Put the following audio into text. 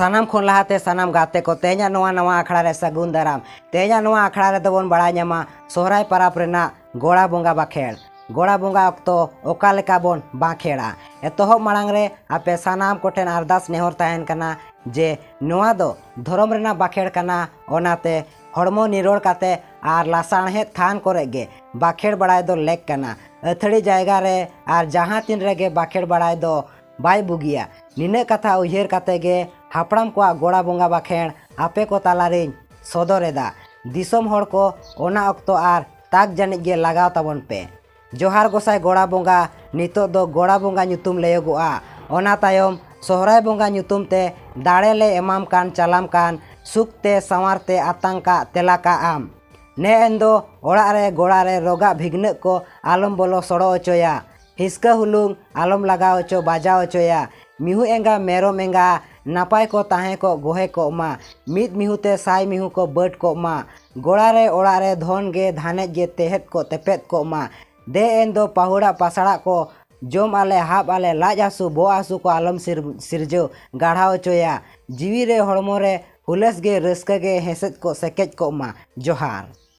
सानाम खन लहाते सानाम गाते को तेजा नवा आखड़ा रे सगुन दाराम तेजा नवा आखड़ा रे दोबन बड़ाय ᱧᱟᱢᱟ सोहराय पाराप रेना गोड़ा बोंगा बाखेड़ गोड़ा बोंगा अक्तो ओका लेका बोन बाखेड़ा एतोहब मांग रे आपे सानाम कोठेन अरदास नेहर ताहेन कना जे नोआ दो धरम रेना बाखेड़ कना ओनाते हड़मो निरोड़ काते आर लासाणहेत थान कोरे गे बाखेड़ बड़ाय दो लेक कना अथड़ी जायगा रे आर जहां तीन रेगे बाखेड़ बड़ाय दो बाय बुगिया निने कथा उयहर काते गे हापड़ाम को गोड़ा बोंगा बाखेड़ आपे को तालारे सदरेदा दिसम हड़ को ओना अक्तो आर ताक जानिक गे लगाव ताबन पे जोहार गोसाई गोड़ा बोंगा नितो दो गोड़ा बोंगा ᱧᱩᱛᱩᱢ लेयोगोआ ओना तायम सोहराय बोंगा ᱧᱩᱛᱩᱢ ते दाड़े ले एमाम कान चालाम कान सुखते सवारते आतंका तेलाका आम ने एंदो ओड़ा रे गोड़ा रे रोगा भिगन को आलम बोलो सड़ो अचोया हिस्का हुलुंग आलम लगाव अचो बाजाव अचोया मिहु एंगा मेरो मेंगा नापाय को ताहे को गोहे को मा मिद मिहुते साई मिहु को बट को मा गोड़ा रे ओड़ा रे धन गे धाने गे तेहत को तेपेत को मा दे एंदो पाहुड़ा पासड़ा को जोम आले हाब आले लाज आसु बो आसु को आलम सिरजो गाढ़ाव चोया जीवी रे हड़मो रे हुलस गे रस्का गे हेसेत को सेकेज को मा जोहार।